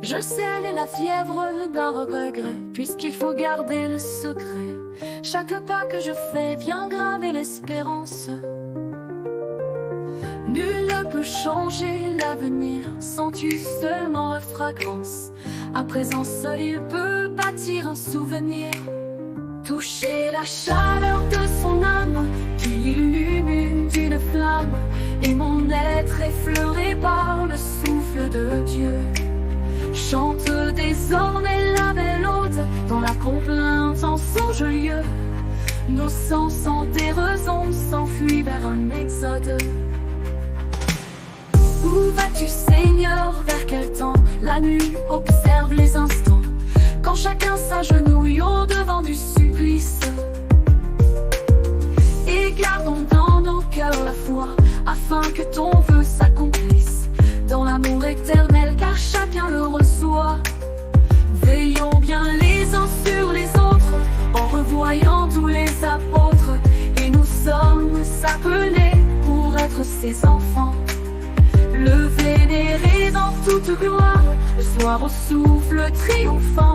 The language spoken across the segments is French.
Je sais la fièvre d'un regret, puisqu'il faut garder le secret. Chaque pas que je fais vient graver l'espérance. Nul ne peut changer l'avenir, sens-tu seulement la fragrance. À présent seul il peut bâtir un souvenir. Toucher la chaleur de son âme, qui illumine d'une flamme, et mon être effleuré par le souffle de Dieu. Chante désormais la belle ode, dans la complainte en songe lieu. Nos sens sans déraison s'enfuient vers un exode. Où vas-tu, Seigneur, vers quel temps? La nuit observe les instants, quand chacun s'agenouille au-devant du supplice. Et gardons dans nos cœurs la foi, afin que ton vœu s'accomplisse dans l'amour éternel, car chacun le reçoit. Veillons bien les uns sur les autres, en revoyant tous les apôtres, et nous sommes appelés pour être ses enfants. Le vénérer dans toute gloire, le soir au souffle triomphant.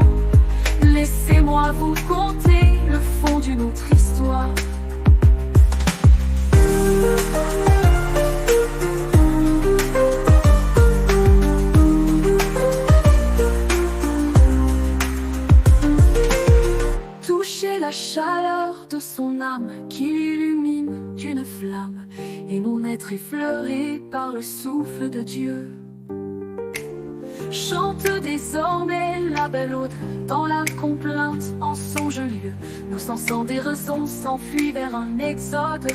Laissez-moi vous conter le fond d'une autre histoire. Toucher la chaleur de son âme qui illumine d'une flamme, et mon être effleuré par le souffle de Dieu. Chante désormais la belle ode, dans la complainte en songe lieu. Nos sens sans déraison s'enfuient vers un exode.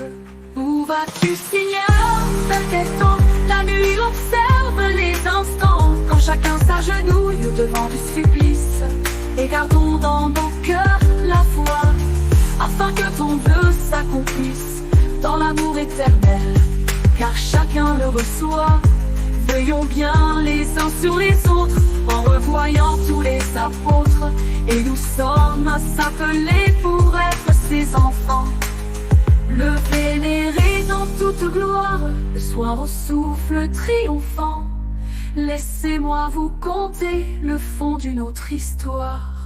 Où vas-tu, Seigneur, vers quel temps? La nuit observe les instants, quand chacun s'agenouille devant du supplice. Et gardons dans nos cœurs la foi, afin que ton vœu s'accomplisse dans l'amour éternel, car chacun le reçoit. Veillons bien les uns sur les autres, en revoyant tous les apôtres, et nous sommes appelés pour être ses enfants. Le vénérer dans toute gloire, le soir au souffle triomphant. Laissez-moi vous conter le fond d'une autre histoire.